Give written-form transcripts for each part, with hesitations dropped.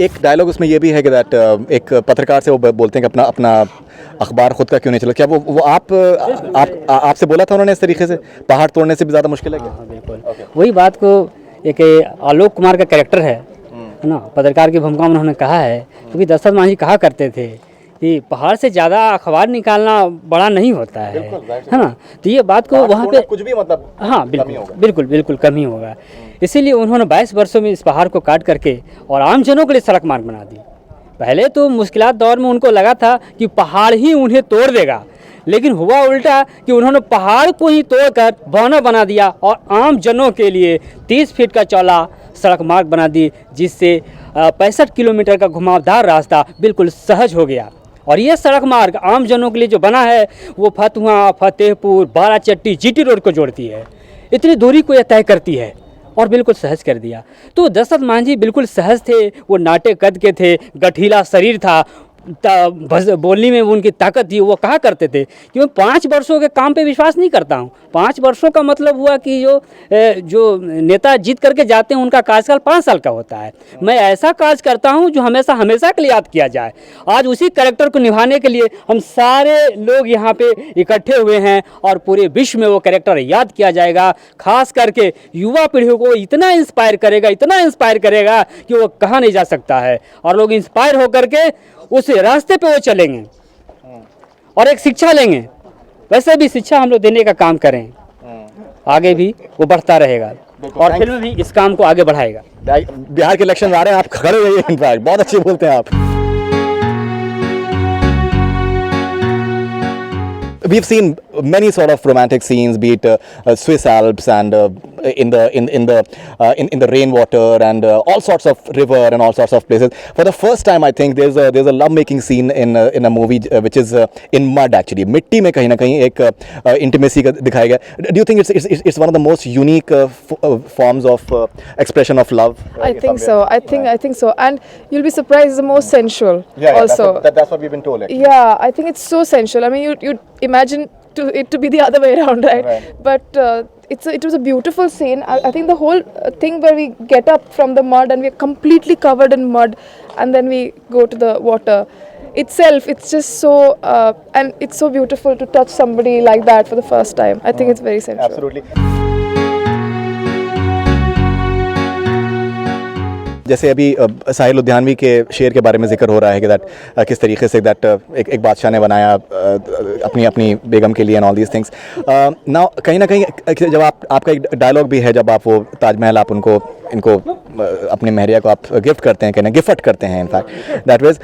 एक डायलॉग उसमें ये भी है कि दैट एक पत्रकार से वो बोलते हैं कि अपना अपना अखबार खुद का क्यों नहीं चला, क्या वो आपसे बोला था उन्होंने इस तरीके से पहाड़ तोड़ने से भी ज़्यादा मुश्किल है क्या? हाँ बिल्कुल वही बात को एक आलोक कुमार का कैरेक्टर है ना, पत्रकार की भूमिका में उन्होंने कहा है, क्योंकि दशरथ मांझी कहा करते थे कि पहाड़ से ज़्यादा अखबार निकालना बड़ा नहीं होता है ना, तो ये बात को वहाँ पे कुछ भी मतलब हाँ बिल्कुल बिल्कुल कम ही होगा। इसीलिए उन्होंने 22 वर्षों में इस पहाड़ को काट करके और आम जनों के लिए सड़क मार्ग बना दी। पहले तो मुश्किलात दौर में उनको लगा था कि पहाड़ ही उन्हें तोड़ देगा, लेकिन हुआ उल्टा कि उन्होंने पहाड़ को ही तोड़कर बहाना बना दिया और आम जनों के लिए 30 फीट का चौड़ा सड़क मार्ग बना दी, जिससे 65 किलोमीटर का घुमावदार रास्ता बिल्कुल सहज हो गया। और ये सड़क मार्ग आम जनों के लिए जो बना है वो फतुहा, फतेहपुर, बाराचट्टी, जीटी रोड को जोड़ती है। इतनी दूरी को यह तय करती है और बिल्कुल सहज कर दिया। तो दशरथ मांझी बिल्कुल सहज थे, वो नाटे कद के थे, गठीला शरीर था, बोलने में उनकी ताकत थी। वो कहा करते थे कि मैं 5 वर्षों के काम पे विश्वास नहीं करता हूँ। 5 वर्षों का मतलब हुआ कि जो नेता जीत करके जाते हैं उनका कार्यकाल 5 साल का होता है। मैं ऐसा कार्य करता हूँ जो हमेशा हमेशा के लिए याद किया जाए। आज उसी कैरेक्टर को निभाने के लिए हम सारे लोग यहाँ पे इकट्ठे हुए हैं और पूरे विश्व में वो कैरेक्टर याद किया जाएगा। खास करके युवा पीढ़ी को इतना इंस्पायर करेगा कि वो कहा नहीं जा सकता है, और लोग इंस्पायर होकर के उस रास्ते पे वो चलेंगे और एक शिक्षा लेंगे। वैसे भी शिक्षा हम लोग देने का काम करें, आगे भी वो बढ़ता रहेगा और फिल्म भी इस काम को आगे बढ़ाएगा। बिहार के इलेक्शन आ रहे हैं, आप खड़े रहिए। इनफैक्ट बहुत अच्छे बोलते हैं आप। We've seen many sort of romantic scenes, be it Swiss Alps and in the rainwater and all sorts of river and all sorts of places. For the first time, I think there's a love-making scene in a movie which is in mud actually. मिट्टी में कहीं ना कहीं एक intimacy का दिखाया गया. Do you think it's one of the most unique forms of expression of love? I think so. I think so. And you'll be surprised, it's the most sensual. Yeah, also. That's what we've been told. Actually. Yeah, I think it's so sensual. I mean, you imagine it to be the other way around, right? But it was a beautiful scene. I think the whole thing where we get up from the mud and we're completely covered in mud, and then we go to the water itself, it's just so and it's so beautiful to touch somebody like that for the first time. I think it's very sensual. Absolutely. जैसे अभी साहिल लुधियानवी के शेर के बारे में जिक्र हो रहा है कि दैट किस तरीके से दैट एक बादशाह ने बनाया अपनी बेगम के लिए and all these things. Now कहीं ना कहीं जब आपका एक डायलॉग भी है, जब आप वो ताजमहल आप इनको अपनी महरिया को आप गिफ्ट करते हैं, गिफ्ट करते हैं in fact that was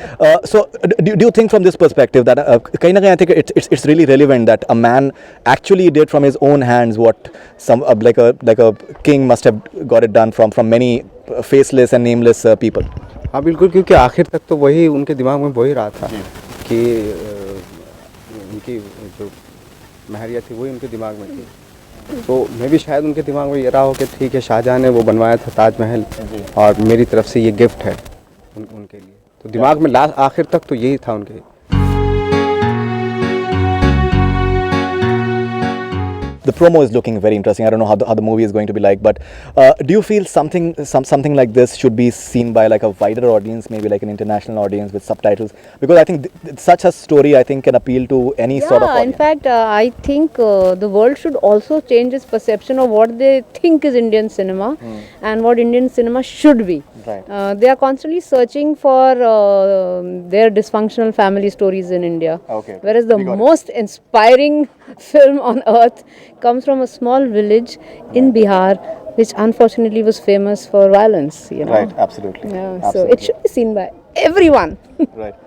so do you think from this perspective that कहीं ना कहीं I think it's really relevant that a man actually did from his own hands what some like a king must have got it done from many faceless and nameless people. हाँ बिल्कुल, क्योंकि आखिर तक तो वही उनके दिमाग में वही रहा था कि उनकी जो महरिया थी वही उनके दिमाग में थी। तो मैं भी शायद उनके दिमाग में ये रहा हो कि ठीक है, शाहजहाँ ने वो बनवाया था ताजमहल और मेरी तरफ से ये गिफ्ट है उनके लिए। तो दिमाग में लास्ट आखिर तक तो यही था उनके। The promo is looking very interesting. I don't know how the movie is going to be like, but do you feel something like this should be seen by like a wider audience, maybe like an international audience with subtitles? Because I think such a story I think can appeal to any sort of audience. In fact, I think the world should also change its perception of what they think is Indian cinema and what Indian cinema should be. Right. They are constantly searching for their dysfunctional family stories in India. Okay. Whereas the most inspiring film on earth comes from a small village in Bihar, which unfortunately was famous for violence. You know. Right. Absolutely. Yeah. Absolutely. So it should be seen by everyone. Right.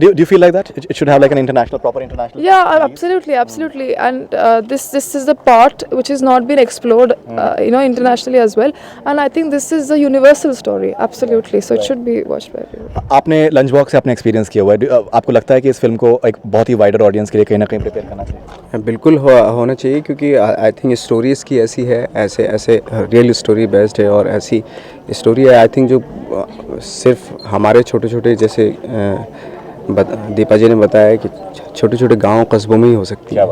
Do you feel like that it should have like an proper international? Yeah, absolutely. And this is the part which has not been explored, internationally as well. And I think this is a universal story. Absolutely. So it should be watched by everyone. आपने lunch box से अपने experience किया हुआ है, आपको लगता है कि इस फिल्म को एक बहुत ही वाइडर ऑडियंस के लिए कहीं ना कहीं प्रिपेयर करना चाहिए? बिल्कुल होना चाहिए, क्योंकि आई थिंक स्टोरीज़ की ऐसी है, ऐसे रियल स्टोरी बेस्ड है और ऐसी स्टोरी है आई थिंक जो सिर्फ हमारे छोटे छोटे जैसे दीपा जी ने बताया कि छोटे छोटे गांव कस्बों में ही हो सकती है।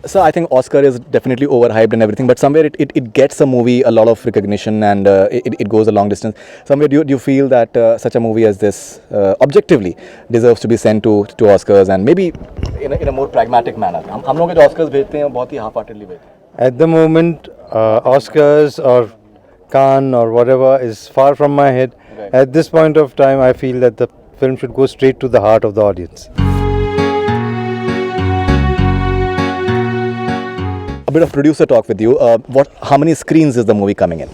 So I think Oscar is definitely overhyped and everything, but somewhere it gets a movie a lot of recognition and it goes a long distance. Somewhere do you feel that such a movie as this objectively deserves to be sent to Oscars and maybe in a more pragmatic manner? हम लोग जो Oscars भेजते हैं बहुत ही half-heartedly भेजते हैं. At the moment, Oscars or Cannes or whatever is far from my head. Right. At this point of time, I feel that the film should go straight to the heart of the audience. A bit of producer talk with you. How many screens is the movie coming in?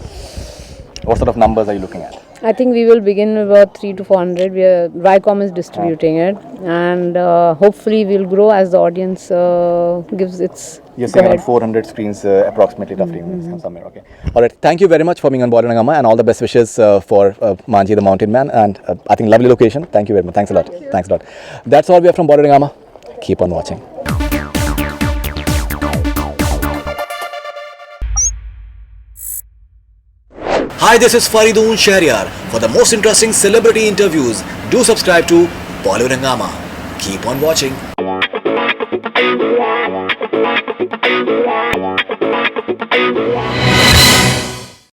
What sort of numbers are you looking at? I think we will begin about 300 to 400. Viacom is distributing it, and hopefully we'll grow as the audience gives its. You're go saying around ahead. 400 screens approximately, roughly, somewhere. Okay. All right. Thank you very much for being on board, Rangama, and all the best wishes for Manji the Mountain Man. And I think lovely location. Thank you very much. Thanks a lot. Thanks a lot. That's all we have from Border Rangama. Keep on watching. Hi, this is Faridoon Shahryar. For the most interesting celebrity interviews, do subscribe to Bollywood Hungama. Keep on watching.